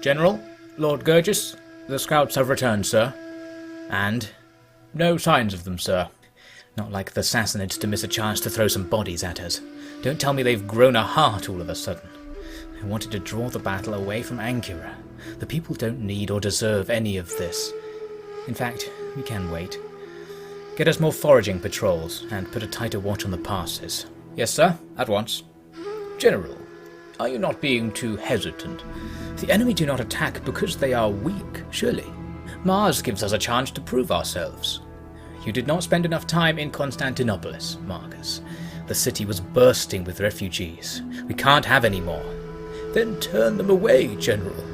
General, Lord Gurgis, the scouts have returned, sir. And no signs of them, sir. Not like the Sassanids to miss a chance to throw some bodies at us. Don't tell me they've grown a heart all of a sudden. I wanted to draw the battle away from Ankara. The people don't need or deserve any of this. In fact, we can wait. Get us more foraging patrols, and put a tighter watch on the passes. Yes, sir, at once. General, are you not being too hesitant? The enemy do not attack because they are weak, surely. Mars gives us a chance to prove ourselves. You did not spend enough time in Constantinopolis, Marcus. The city was bursting with refugees. We can't have any more. Then turn them away, General.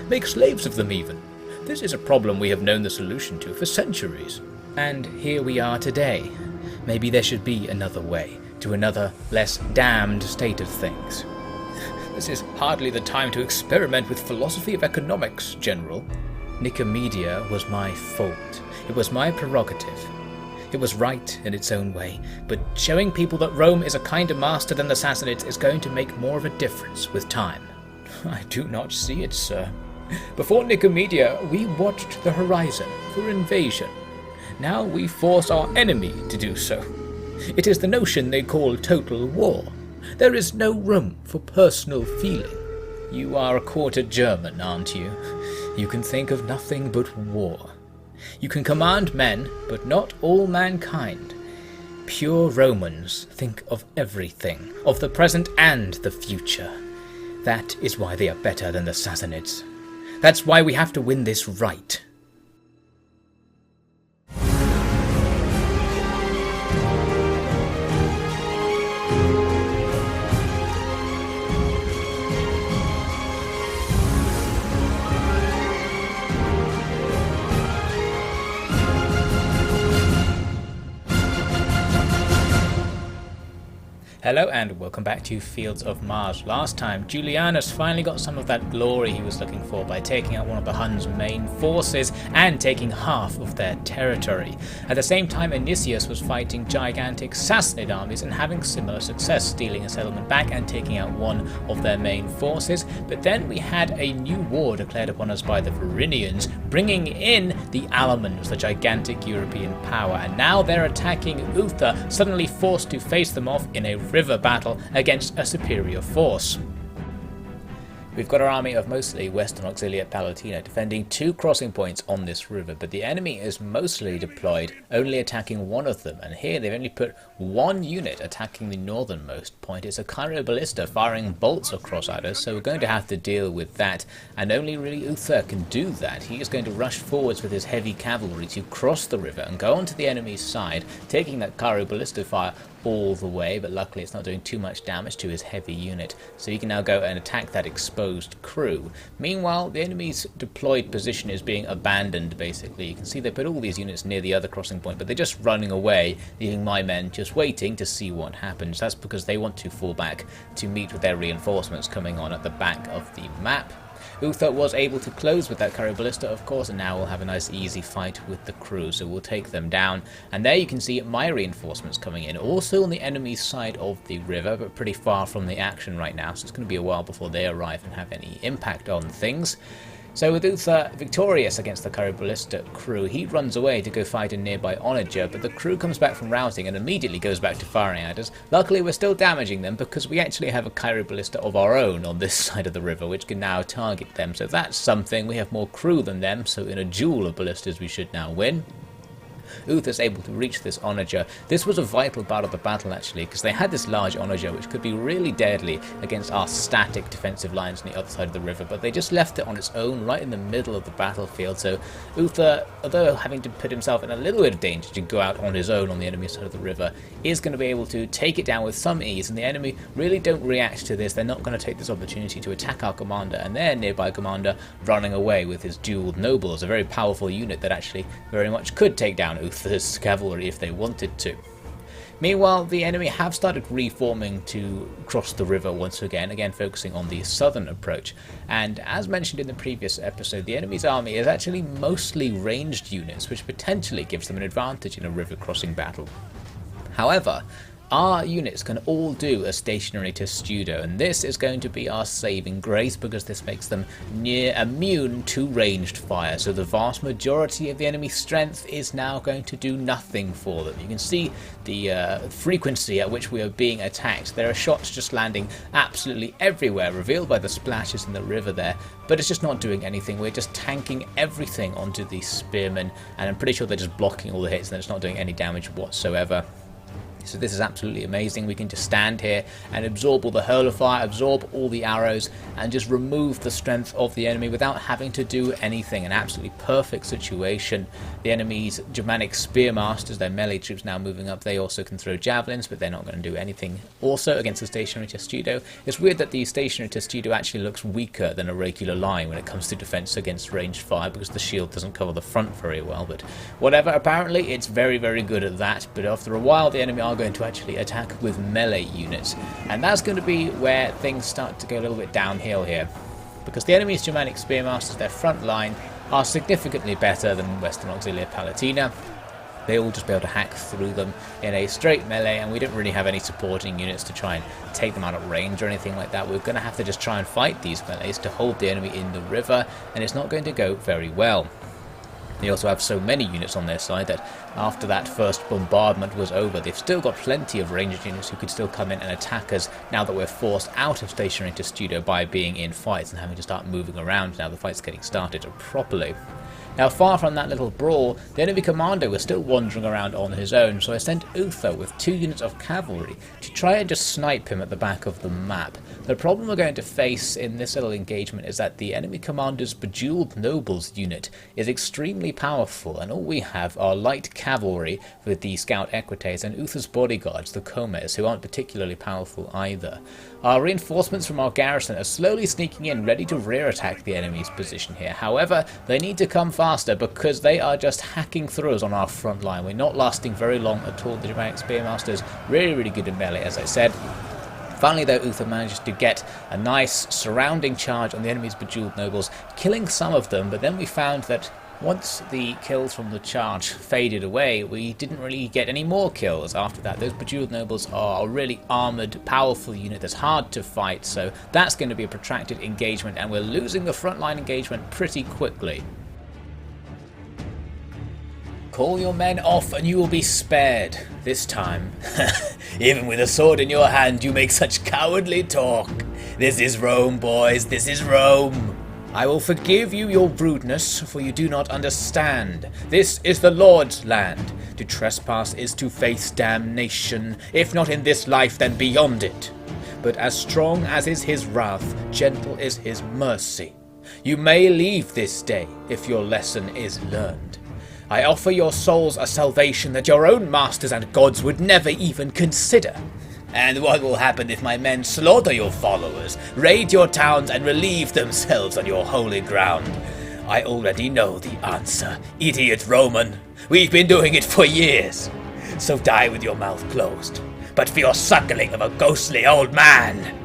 Make slaves of them even. This is a problem we have known the solution to for centuries. And here we are today. Maybe there should be another way, to another, less damned state of things. This is hardly the time to experiment with philosophy of economics, General. Nicomedia was my fault. It was my prerogative. It was right in its own way, but showing people that Rome is a kinder master than the Sassanids is going to make more of a difference with time. I do not see it, sir. Before Nicomedia, we watched the horizon for invasion. Now we force our enemy to do so. It is the notion they call total war. There is no room for personal feeling. You are a quarter German, aren't you? You can think of nothing but war. You can command men, but not all mankind. Pure Romans think of everything, of the present and the future. That is why they are better than the Sassanids. That's why we have to win this right. Hello and welcome back to Fields of Mars. Last time, Julianus finally got some of that glory he was looking for by taking out one of the Huns' main forces and taking half of their territory. At the same time, Anicius was fighting gigantic Sassanid armies and having similar success, stealing a settlement back and taking out one of their main forces. But then we had a new war declared upon us by the Varinians, bringing in the Alamans, the gigantic European power, and now they're attacking Uther, suddenly forced to face them off in a river battle against a superior force. We've got our army of mostly Western Auxilia Palatina defending two crossing points on this river, but the enemy is mostly deployed, only attacking one of them, and here they've only put one unit attacking the northernmost point. It's a Cairo ballista firing bolts across at us, so we're going to have to deal with that, and only really Uther can do that. He is going to rush forwards with his heavy cavalry to cross the river and go onto the enemy's side, taking that Cairo ballista fire all the way, but luckily it's not doing too much damage to his heavy unit, so he can now go and attack that exposed crew. Meanwhile, the enemy's deployed position is being abandoned, basically. You can see they put all these units near the other crossing point, but they're just running away, leaving my men just waiting to see what happens. That's because they want to fall back to meet with their reinforcements coming on at the back of the map. Uther was able to close with that Cairo ballista, of course, and now we'll have a nice easy fight with the crew, so we'll take them down. And there you can see my reinforcements coming in, also on the enemy's side of the river, but pretty far from the action right now, so it's going to be a while before they arrive and have any impact on things. So with Uther victorious against the Cairo ballista crew, he runs away to go fight a nearby onager, but the crew comes back from routing and immediately goes back to firing at us. Luckily we're still damaging them because we actually have a Cairo ballista of our own on this side of the river, which can now target them, so that's something. We have more crew than them, so in a duel of ballistas we should now win. Uther's able to reach this onager. This was a vital part of the battle actually, because they had this large onager which could be really deadly against our static defensive lines on the other side of the river, but they just left it on its own right in the middle of the battlefield. So Uther, although having to put himself in a little bit of danger to go out on his own on the enemy side of the river, is going to be able to take it down with some ease, and the enemy really don't react to this. They're not going to take this opportunity to attack our commander, and their nearby commander running away with his dual nobles, a very powerful unit that actually very much could take down Uther's cavalry if they wanted to. Meanwhile, the enemy have started reforming to cross the river once again focusing on the southern approach. And as mentioned in the previous episode, the enemy's army is actually mostly ranged units, which potentially gives them an advantage in a river crossing battle. However, our units can all do a stationary testudo, and this is going to be our saving grace because this makes them near immune to ranged fire. So the vast majority of the enemy's strength is now going to do nothing for them. You can see the frequency at which we are being attacked. There are shots just landing absolutely everywhere, revealed by the splashes in the river there, but it's just not doing anything. We're just tanking everything onto these spearmen, and I'm pretty sure they're just blocking all the hits and it's not doing any damage whatsoever. So this is absolutely amazing. We can just stand here and absorb all the hurl of fire, absorb all the arrows, and just remove the strength of the enemy without having to do anything. An absolutely perfect situation. The enemy's Germanic spearmasters, their melee troops now moving up, they also can throw javelins, but they're not going to do anything also against the stationary testudo. It's weird that the stationary testudo actually looks weaker than a regular line when it comes to defense against ranged fire, because the shield doesn't cover the front very well, but whatever. Apparently it's very, very good at that, but after a while the enemy are going to actually attack with melee units, and that's going to be where things start to go a little bit downhill here, because the enemy's Germanic spearmasters, their front line, are significantly better than Western Auxilia Palatina. They'll just be able to hack through them in a straight melee, and we don't really have any supporting units to try and take them out at range or anything like that. We're going to have to just try and fight these melees to hold the enemy in the river, and it's not going to go very well. They also have so many units on their side that after that first bombardment was over, they've still got plenty of ranged units who could still come in and attack us now that we're forced out of stationary testudo by being in fights and having to start moving around now the fight's getting started properly. Now, far from that little brawl, the enemy commander was still wandering around on his own, so I sent Uther with 2 units of cavalry to try and just snipe him at the back of the map. The problem we're going to face in this little engagement is that the enemy commander's Bejeweled Nobles unit is extremely powerful, and all we have are light cavalry with the Scout Equites and Uther's bodyguards, the Comes, who aren't particularly powerful either. Our reinforcements from our garrison are slowly sneaking in, ready to rear attack the enemy's position here. However, they need to come faster because they are just hacking through us on our front line. We're not lasting very long at all. The Germanic Spearmasters really, really good in melee, as I said. Finally, though, Uther managed to get a nice surrounding charge on the enemy's Bejeweled Nobles, killing some of them, but then we found that once the kills from the charge faded away, we didn't really get any more kills after that. Those Bejeweled Nobles are a really armoured, powerful unit that's hard to fight, so that's going to be a protracted engagement, and we're losing the frontline engagement pretty quickly. Call your men off and you will be spared. This time. Even with a sword in your hand, you make such cowardly talk. This is Rome, boys, this is Rome. I will forgive you your rudeness, for you do not understand. This is the Lord's land. To trespass is to face damnation, if not in this life, then beyond it. But as strong as is his wrath, gentle is his mercy. You may leave this day, if your lesson is learned. I offer your souls a salvation that your own masters and gods would never even consider. And what will happen if my men slaughter your followers, raid your towns, and relieve themselves on your holy ground? I already know the answer, idiot Roman. We've been doing it for years. So die with your mouth closed, but for your suckling of a ghostly old man.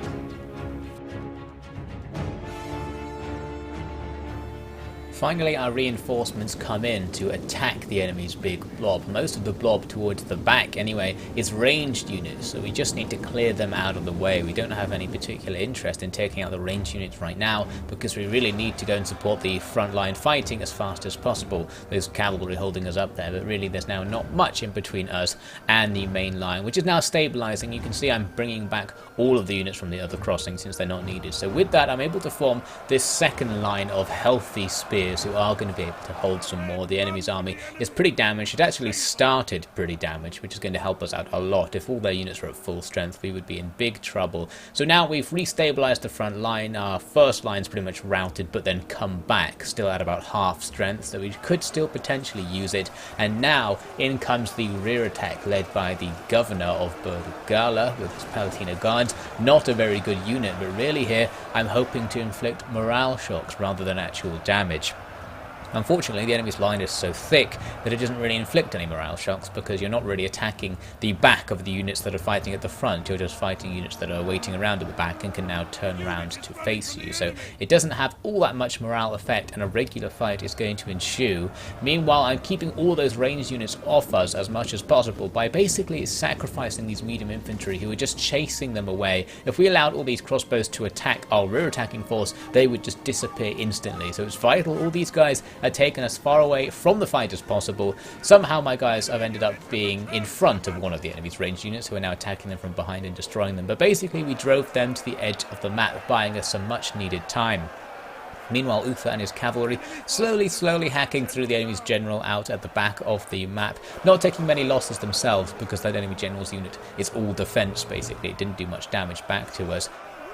Finally, our reinforcements come in to attack the enemy's big blob. Most of the blob towards the back, anyway, is ranged units, so we just need to clear them out of the way. We don't have any particular interest in taking out the ranged units right now, because we really need to go and support the frontline fighting as fast as possible. There's cavalry holding us up there, but really there's now not much in between us and the main line, which is now stabilizing. You can see I'm bringing back all of the units from the other crossing since they're not needed. So with that, I'm able to form this second line of healthy spears who are going to be able to hold some more. The enemy's army is pretty damaged. It actually started pretty damaged, which is going to help us out a lot. If all their units were at full strength, we would be in big trouble. So now we've restabilized the front line. Our first line's pretty much routed, but then come back, still at about half strength, so we could still potentially use it. And now in comes the rear attack, led by the governor of Bergala with his Palatina guards. Not a very good unit, but really here I'm hoping to inflict morale shocks rather than actual damage. Unfortunately, the enemy's line is so thick that it doesn't really inflict any morale shocks, because you're not really attacking the back of the units that are fighting at the front. You're just fighting units that are waiting around at the back and can now turn around to face you. So it doesn't have all that much morale effect, and a regular fight is going to ensue. Meanwhile, I'm keeping all those ranged units off us as much as possible by basically sacrificing these medium infantry who are just chasing them away. If we allowed all these crossbows to attack our rear attacking force, they would just disappear instantly. So it's vital all these guys are taken as far away from the fight as possible. Somehow my guys have ended up being in front of one of the enemy's ranged units, who are now attacking them from behind and destroying them. But basically we drove them to the edge of the map, buying us some much needed time. Meanwhile, Uther and his cavalry slowly hacking through the enemy's general out at the back of the map, not taking many losses themselves, because that enemy general's unit is all defense basically. It didn't do much damage back to us.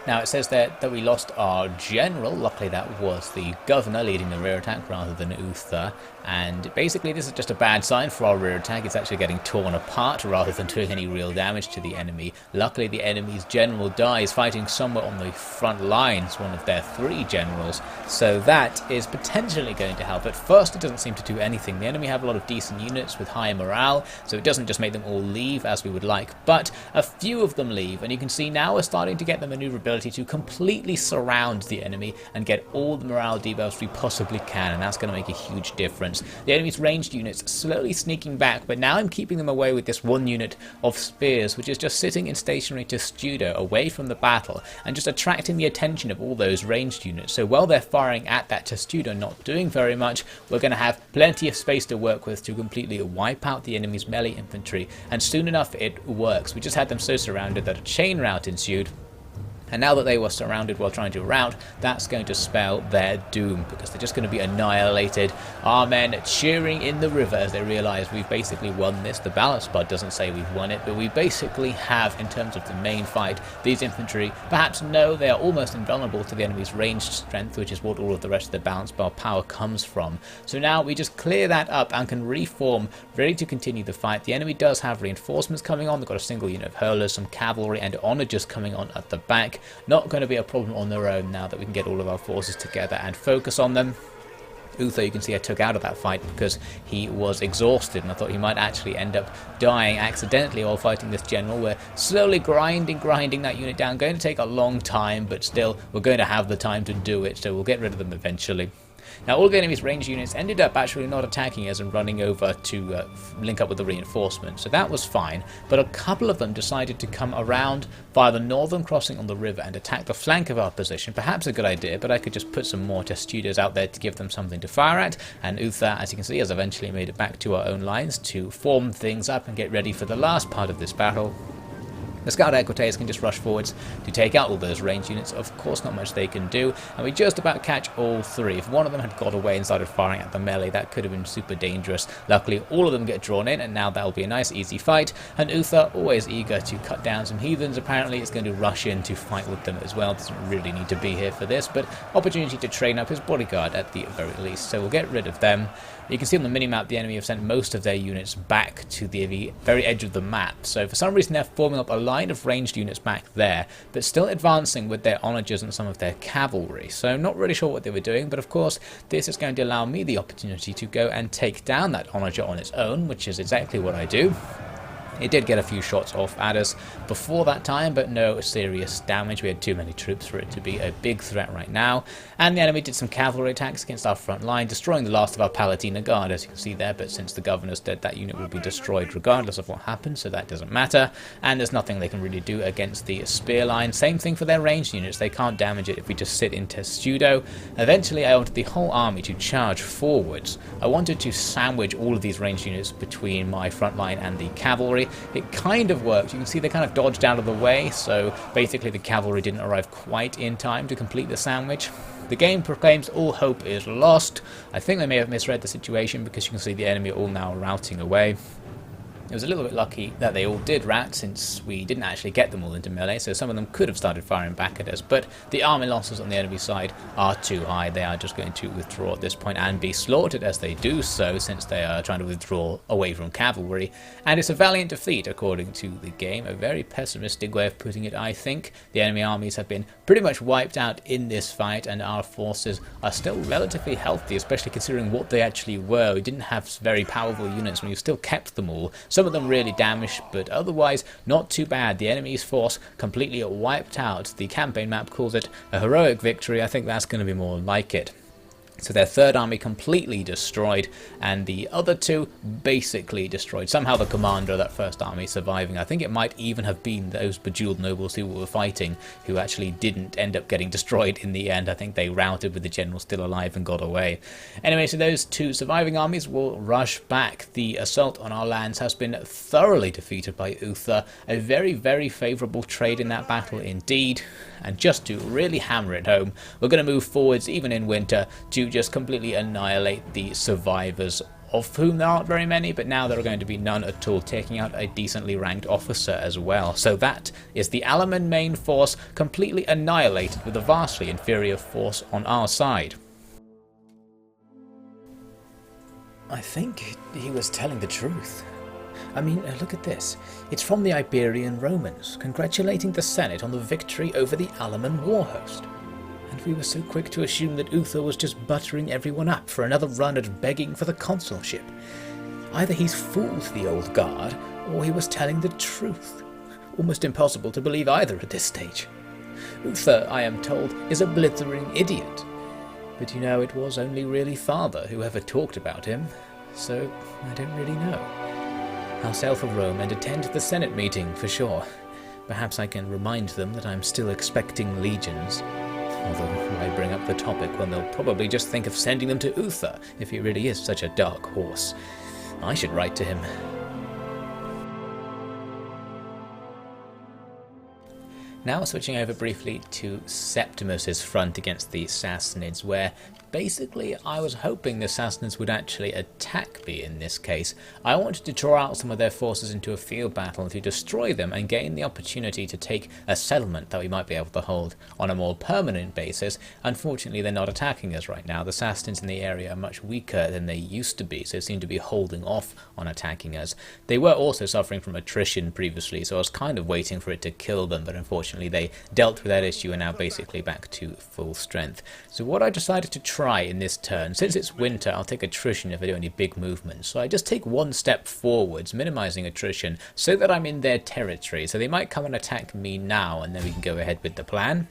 Now it says there that we lost our general. Luckily that was the governor leading the rear attack rather than Uther, and basically this is just a bad sign for our rear attack. It's actually getting torn apart rather than doing any real damage to the enemy. Luckily the enemy's general dies fighting somewhere on the front lines, one of their 3 generals, so that is potentially going to help. At first it doesn't seem to do anything. The enemy have a lot of decent units with high morale, so it doesn't just make them all leave as we would like, but a few of them leave, and you can see now we're starting to get the maneuverability to completely surround the enemy and get all the morale debuffs we possibly can, and that's going to make a huge difference. The enemy's ranged units slowly sneaking back, but now I'm keeping them away with this one unit of spears, which is just sitting in stationary testudo away from the battle and just attracting the attention of all those ranged units. So while they're firing at that testudo, not doing very much, we're going to have plenty of space to work with to completely wipe out the enemy's melee infantry, and soon enough it works. We just had them so surrounded that a chain rout ensued. And now that they were surrounded while trying to rout, that's going to spell their doom, because they're just going to be annihilated. Our men cheering in the river as they realise we've basically won this. The balance bar doesn't say we've won it, but we basically have, in terms of the main fight. These infantry perhaps know they are almost invulnerable to the enemy's ranged strength, which is what all of the rest of the balance bar power comes from. So now we just clear that up and can reform, ready to continue the fight. The enemy does have reinforcements coming on. They've got a single unit of hurlers, some cavalry and onagers coming on at the back. Not going to be a problem on their own now that we can get all of our forces together and focus on them. Uther, you can see I took out of that fight because he was exhausted, and I thought he might actually end up dying accidentally while fighting this general. We're slowly grinding that unit down. Going to take a long time, but still we're going to have the time to do it, so we'll get rid of them eventually. Now all the enemy's ranged units ended up actually not attacking us and running over to link up with the reinforcements, so that was fine, but a couple of them decided to come around via the northern crossing on the river and attack the flank of our position. Perhaps a good idea, but I could just put some more testudos out there to give them something to fire at, and Uther, as you can see, has eventually made it back to our own lines to form things up and get ready for the last part of this battle. The scout equites can just rush forwards to take out all those ranged units. Of course, not much they can do, and we just about catch all 3. If one of them had got away and started firing at the melee, that could have been super dangerous. Luckily, all of them get drawn in, and now that'll be a nice easy fight. And Uther, always eager to cut down some heathens, apparently is going to rush in to fight with them as well. Doesn't really need to be here for this, but opportunity to train up his bodyguard at the very least, so we'll get rid of them. You can see on the minimap the enemy have sent most of their units back to the very edge of the map, so for some reason they're forming up a line of ranged units back there, but still advancing with their onagers and some of their cavalry. So not really sure what they were doing, but of course this is going to allow me the opportunity to go and take down that onager on its own, which is exactly what I do. It did get a few shots off at us before that time, but no serious damage. We had too many troops for it to be a big threat right now. And the enemy did some cavalry attacks against our front line, destroying the last of our Palatina guard, as you can see there. But since the governor's dead, that unit will be destroyed regardless of what happens, so that doesn't matter. And there's nothing they can really do against the spear line. Same thing for their ranged units. They can't damage it if we just sit in testudo. Eventually, I wanted the whole army to charge forwards. I wanted to sandwich all of these ranged units between my front line and the cavalry. It kind of worked. You can see they kind of dodged out of the way, so basically the cavalry didn't arrive quite in time to complete the sandwich. The game proclaims all hope is lost. I think they may have misread the situation, because you can see the enemy all now routing away. It was a little bit lucky that they all did rat, since we didn't actually get them all into melee, so some of them could have started firing back at us, but the army losses on the enemy side are too high. They are just going to withdraw at this point and be slaughtered as they do so, since they are trying to withdraw away from cavalry, and it's a valiant defeat according to the game. A very pessimistic way of putting it, I think. The enemy armies have been pretty much wiped out in this fight, and our forces are still relatively healthy, especially considering what they actually were. We didn't have very powerful units, and we still kept them all. Some of them really damaged, but otherwise not too bad. The enemy's force completely wiped out. The campaign map calls it a heroic victory. I think that's going to be more like it. So their third army completely destroyed, and the other two basically destroyed. Somehow the commander of that first army surviving. I think it might even have been those bejeweled nobles who were fighting who actually didn't end up getting destroyed in the end. I think they routed with the general still alive and got away. Anyway, so those two surviving armies will rush back. The assault on our lands has been thoroughly defeated by Uther. A very, very favourable trade in that battle indeed. And just to really hammer it home, we're going to move forwards even in winter to just completely annihilate the survivors, of whom there aren't very many, but now there are going to be none at all, taking out a decently ranked officer as well. So that is the Alaman main force completely annihilated, with a vastly inferior force on our side. I think he was telling the truth. I mean, look at this. It's from the Iberian Romans, congratulating the Senate on the victory over the Alaman war host. And we were so quick to assume that Uther was just buttering everyone up for another run at begging for the consulship. Either he's fooled the old guard, or he was telling the truth. Almost impossible to believe either at this stage. Uther, I am told, is a blithering idiot. But you know, it was only really father who ever talked about him, so I don't really know. I'll sail for Rome and attend the Senate meeting for sure. Perhaps I can remind them that I'm still expecting legions. Although, why bring up the topic when they'll probably just think of sending them to Uther, if he really is such a dark horse. I should write to him. Now switching over briefly to Septimus's front against the Sassanids, where basically I was hoping the Sassanids would actually attack me in this case. I wanted to draw out some of their forces into a field battle to destroy them and gain the opportunity to take a settlement that we might be able to hold on a more permanent basis. Unfortunately, they're not attacking us right now. The Sassanids in the area are much weaker than they used to be, so they seem to be holding off on attacking us. They were also suffering from attrition previously, so I was kind of waiting for it to kill them, but unfortunately they dealt with that issue and are now basically back to full strength. So what I decided to try in this turn, since it's winter, I'll take attrition if I do any big movements. So I just take one step forwards, minimizing attrition, so that I'm in their territory. So they might come and attack me now, and then we can go ahead with the plan.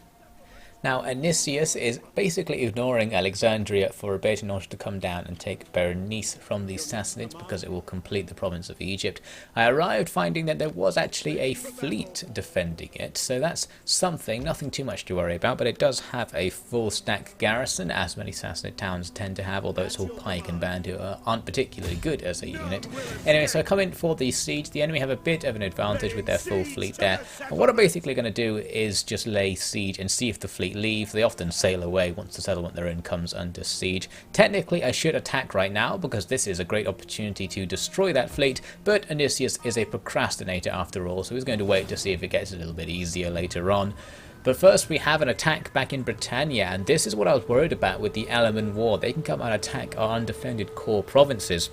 Now, Anicius is basically ignoring Alexandria for a bit in order to come down and take Berenice from the Sassanids because it will complete the province of Egypt. I arrived finding that there was actually a fleet defending it, so that's something, nothing too much to worry about, but it does have a full stack garrison, as many Sassanid towns tend to have, although it's all pike and band who aren't particularly good as a unit. Anyway, so I come in for the siege. The enemy have a bit of an advantage with their full fleet there, and what I'm basically going to do is just lay siege and see if the fleet leave. They often sail away once the settlement they're in comes under siege. Technically I should attack right now because this is a great opportunity to destroy that fleet, but Anicius is a procrastinator after all, so he's going to wait to see if it gets a little bit easier later on. But first we have an attack back in Britannia, and this is what I was worried about with the Alaman war. They can come and attack our undefended core provinces.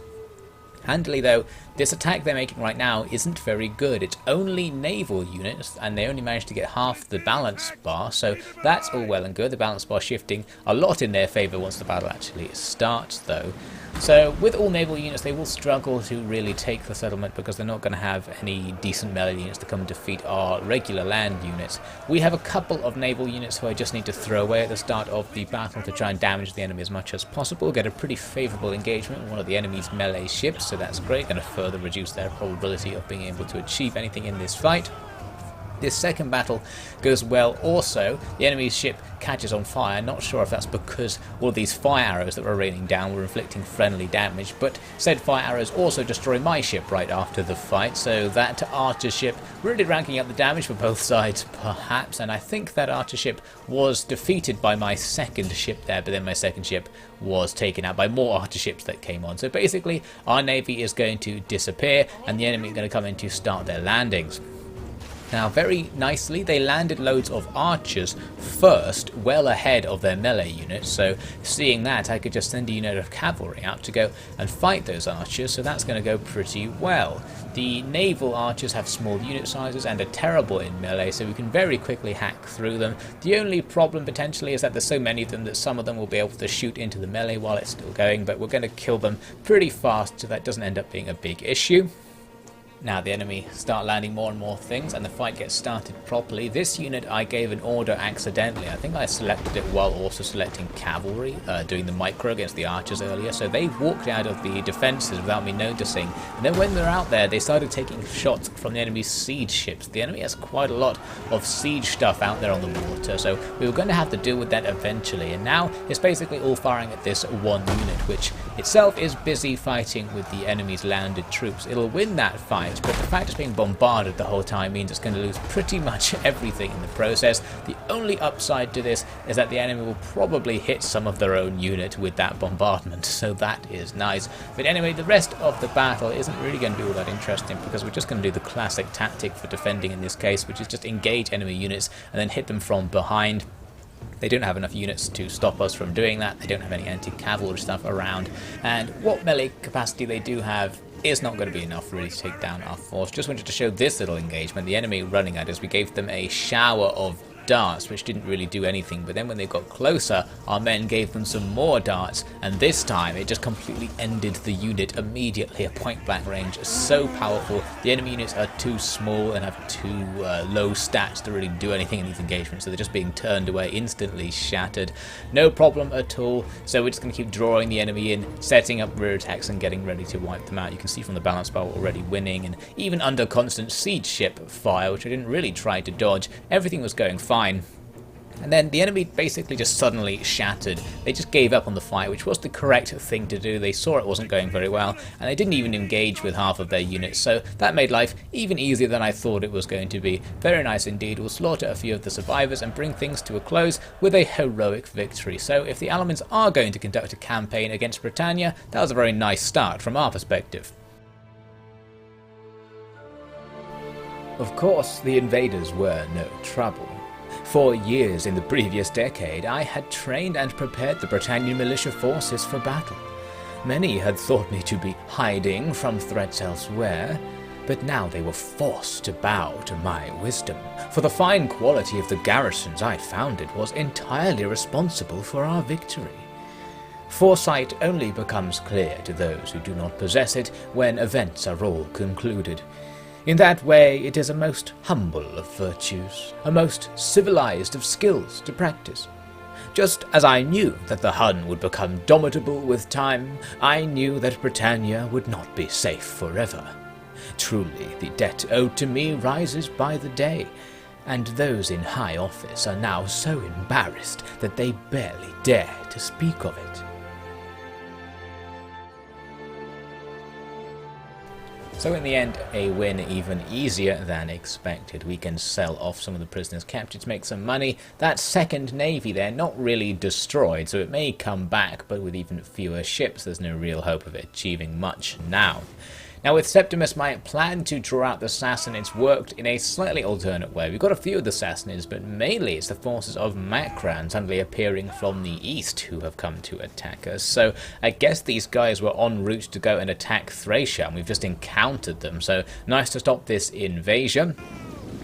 Handily though, this attack they're making right now isn't very good. It's only naval units, and they only managed to get half the balance bar, so that's all well and good. The balance bar shifting a lot in their favour once the battle actually starts though. So with all naval units, they will struggle to really take the settlement because they're not going to have any decent melee units to come and defeat our regular land units. We have a couple of naval units who I just need to throw away at the start of the battle to try and damage the enemy as much as possible. Get a pretty favourable engagement with one of the enemy's melee ships, so that's great. Going to further reduce their probability of being able to achieve anything in this fight. This second battle goes well also. The enemy's ship catches on fire. Not sure if that's because all these fire arrows that were raining down were inflicting friendly damage, but said fire arrows also destroy my ship right after the fight, so that archer ship really ranking up the damage for both sides perhaps, and I think that archer ship was defeated by my second ship there, but then my second ship was taken out by more archer ships that came on. So basically our navy is going to disappear and the enemy are going to come in to start their landings. Now, very nicely, they landed loads of archers first, well ahead of their melee units, so seeing that, I could just send a unit of cavalry out to go and fight those archers, so that's going to go pretty well. The naval archers have small unit sizes and are terrible in melee, so we can very quickly hack through them. The only problem potentially is that there's so many of them that some of them will be able to shoot into the melee while it's still going, but we're going to kill them pretty fast, so that doesn't end up being a big issue. Now the enemy start landing more and more things and the fight gets started properly. This unit I gave an order accidentally. I think I selected it while also selecting cavalry, doing the micro against the archers earlier. So they walked out of the defences without me noticing. And then when they're out there, they started taking shots from the enemy's siege ships. The enemy has quite a lot of siege stuff out there on the water. So we were going to have to deal with that eventually. And now it's basically all firing at this one unit, which itself is busy fighting with the enemy's landed troops. It'll win that fight, but the fact it's being bombarded the whole time means it's going to lose pretty much everything in the process. The only upside to this is that the enemy will probably hit some of their own unit with that bombardment, so that is nice. But anyway, the rest of the battle isn't really going to be all that interesting because we're just going to do the classic tactic for defending in this case, which is just engage enemy units and then hit them from behind. They don't have enough units to stop us from doing that. They don't have any anti-cavalry stuff around, and what melee capacity they do have is not going to be enough really to take down our force. Just wanted to show this little engagement. The enemy running at us, we gave them a shower of darts which didn't really do anything, but then when they got closer our men gave them some more darts, and this time it just completely ended the unit immediately at point blank range. So powerful. The enemy units are too small and have too low stats to really do anything in these engagements, so they're just being turned away, instantly shattered. No problem at all, so we're just going to keep drawing the enemy in, setting up rear attacks and getting ready to wipe them out. You can see from the balance bar we're already winning, and even under constant siege ship fire, which I didn't really try to dodge, everything was going fine. And then the enemy basically just suddenly shattered. They just gave up on the fight, which was the correct thing to do. They saw it wasn't going very well, and they didn't even engage with half of their units, so that made life even easier than I thought it was going to be. Very nice indeed. We'll slaughter a few of the survivors and bring things to a close with a heroic victory. So if the Alamans are going to conduct a campaign against Britannia, that was a very nice start from our perspective. Of course, the invaders were no trouble. For years in the previous decade, I had trained and prepared the Britannian militia forces for battle. Many had thought me to be hiding from threats elsewhere, but now they were forced to bow to my wisdom, for the fine quality of the garrisons I founded was entirely responsible for our victory. Foresight only becomes clear to those who do not possess it when events are all concluded. In that way, it is a most humble of virtues, a most civilized of skills to practice. Just as I knew that the Hun would become domitable with time, I knew that Britannia would not be safe forever. Truly, the debt owed to me rises by the day, and those in high office are now so embarrassed that they barely dare to speak of it. So in the end, a win even easier than expected. We can sell off some of the prisoners captured to make some money. That second navy there, not really destroyed, so it may come back, but with even fewer ships, there's no real hope of it achieving much now. Now with Septimus, my plan to draw out the Sassanids worked in a slightly alternate way. We've got a few of the Sassanids, but mainly it's the forces of Macran suddenly appearing from the east who have come to attack us. So I guess these guys were en route to go and attack Thracia, and we've just encountered them, so nice to stop this invasion.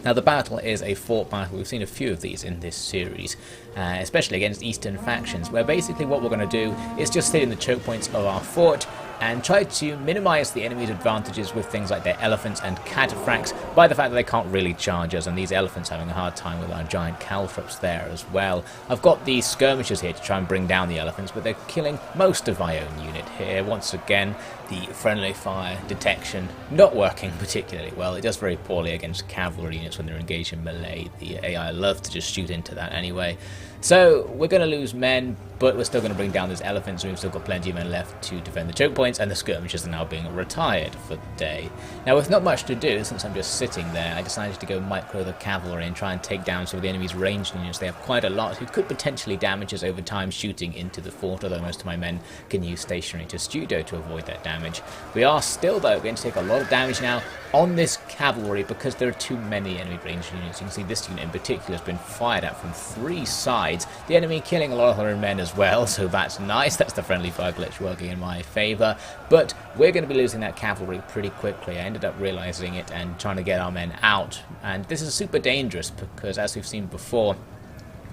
Now the battle is a fort battle. We've seen a few of these in this series, especially against eastern factions, where basically what we're going to do is just sit in the choke points of our fort and tried to minimise the enemy's advantages with things like their elephants and cataphracts by the fact that they can't really charge us, and these elephants having a hard time with our giant caltrops there as well. I've got these skirmishers here to try and bring down the elephants, but they're killing most of my own unit here. Once again, the friendly fire detection not working particularly well. It does very poorly against cavalry units when they're engaged in melee. The AI love to just shoot into that anyway. So we're going to lose men, but we're still going to bring down those elephants, and we've still got plenty of men left to defend the choke points, and the skirmishers are now being retired for the day. Now, with not much to do, since I'm just sitting there, I decided to go micro the cavalry and try and take down some of the enemy's ranged units. They have quite a lot who could potentially damage us over time shooting into the fort, although most of my men can use stationary to studio to avoid that damage. We are still, though, going to take a lot of damage now on this cavalry because there are too many enemy ranged units. You can see this unit in particular has been fired at from 3 sides. The enemy killing a lot of their own men as well, so that's nice. That's the friendly fire glitch working in my favour. But we're going to be losing that cavalry pretty quickly. I ended up realising it and trying to get our men out. And this is super dangerous because, as we've seen before,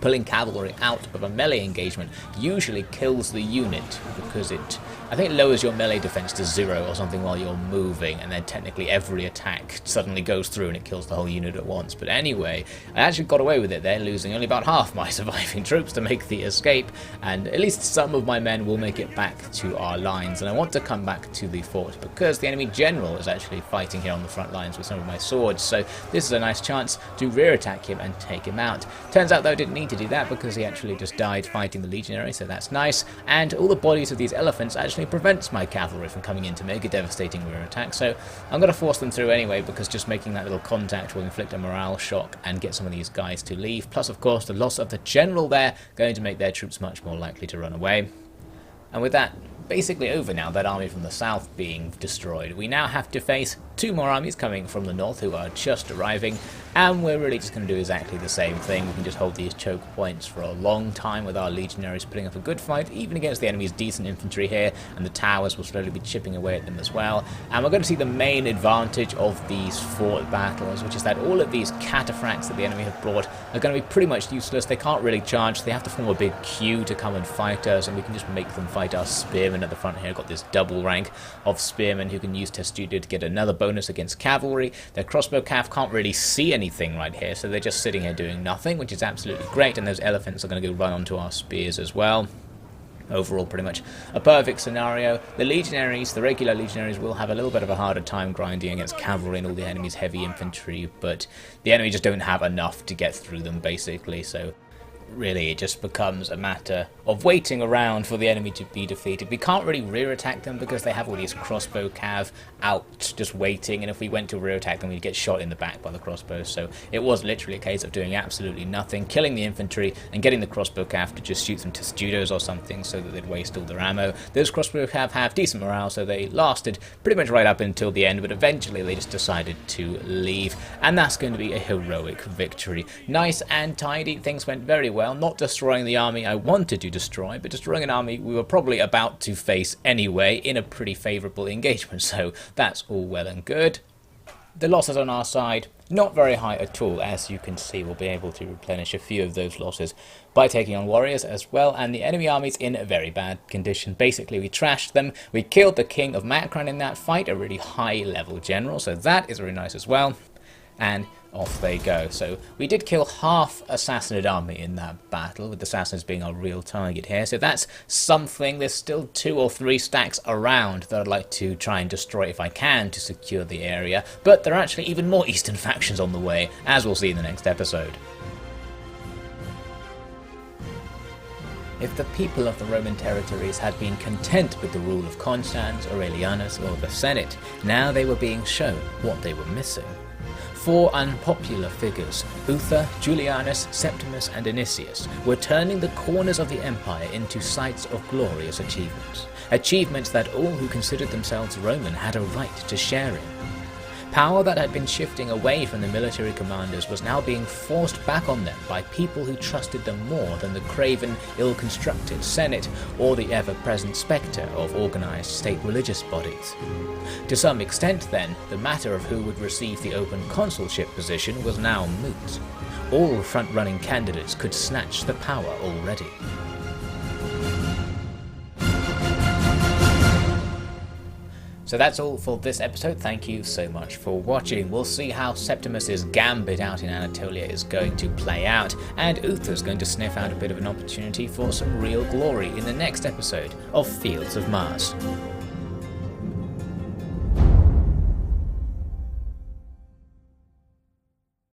pulling cavalry out of a melee engagement usually kills the unit because I think it lowers your melee defense to 0 or something while you're moving, and then technically every attack suddenly goes through and it kills the whole unit at once. But anyway, I actually got away with it there, losing only about half my surviving troops to make the escape, and at least some of my men will make it back to our lines. And I want to come back to the fort because the enemy general is actually fighting here on the front lines with some of my swords, so this is a nice chance to rear attack him and take him out. Turns out though I didn't need to do that because he actually just died fighting the legionary, so that's nice, and all the bodies of these elephants actually prevents my cavalry from coming in to make a devastating rear attack, so I'm going to force them through anyway because just making that little contact will inflict a morale shock and get some of these guys to leave, plus of course the loss of the general there going to make their troops much more likely to run away. And with that basically over now, that army from the south being destroyed, we now have to face 2 more armies coming from the north who are just arriving, and we're really just going to do exactly the same thing. We can just hold these choke points for a long time with our legionaries putting up a good fight, even against the enemy's decent infantry here, and the towers will slowly be chipping away at them as well. And we're going to see the main advantage of these fort battles, which is that all of these cataphracts that the enemy have brought are going to be pretty much useless. They can't really charge, they have to form a big queue to come and fight us, and we can just make them fight our spearmen at the front here. Got this double rank of spearmen who can use testudo to get another bonus against cavalry. Their crossbow calf can't really see anything right here, so they're just sitting here doing nothing, which is absolutely great, and those elephants are going to go run onto our spears as well. Overall, pretty much a perfect scenario. The legionaries, the regular legionaries, will have a little bit of a harder time grinding against cavalry and all the enemy's heavy infantry, but the enemy just don't have enough to get through them, basically, so really it just becomes a matter of waiting around for the enemy to be defeated. We can't really rear attack them because they have all these crossbow cav out just waiting, and if we went to rear attack them we'd get shot in the back by the crossbows, so it was literally a case of doing absolutely nothing, killing the infantry and getting the crossbow cav to just shoot some testudos or something so that they'd waste all their ammo. Those crossbow cav have decent morale, so they lasted pretty much right up until the end, but eventually they just decided to leave, and that's going to be a heroic victory. Nice and tidy, things went very well. Not destroying the army I wanted to destroy, but destroying an army we were probably about to face anyway in a pretty favourable engagement, so that's all well and good. The losses on our side, not very high at all. As you can see, we'll be able to replenish a few of those losses by taking on warriors as well, and the enemy army's in a very bad condition. Basically, we trashed them. We killed the King of Macron in that fight, a really high level general, so that is very nice as well. And off they go. So we did kill half a Sassanid army in that battle, with the Sassanids being our real target here. So that's something. There's still 2 or 3 stacks around that I'd like to try and destroy if I can to secure the area. But there are actually even more Eastern factions on the way, as we'll see in the next episode. If the people of the Roman territories had been content with the rule of Constans, Aurelianus, or the Senate, now they were being shown what they were missing. 4 unpopular figures, Uther, Julianus, Septimus and Anicius, were turning the corners of the empire into sites of glorious achievements. Achievements that all who considered themselves Roman had a right to share in. Power that had been shifting away from the military commanders was now being forced back on them by people who trusted them more than the craven, ill-constructed Senate or the ever-present spectre of organised state religious bodies. To some extent then, the matter of who would receive the open consulship position was now moot. All front-running candidates could snatch the power already. So that's all for this episode. Thank you so much for watching. We'll see how Septimus's gambit out in Anatolia is going to play out, and Uther's going to sniff out a bit of an opportunity for some real glory in the next episode of Fields of Mars.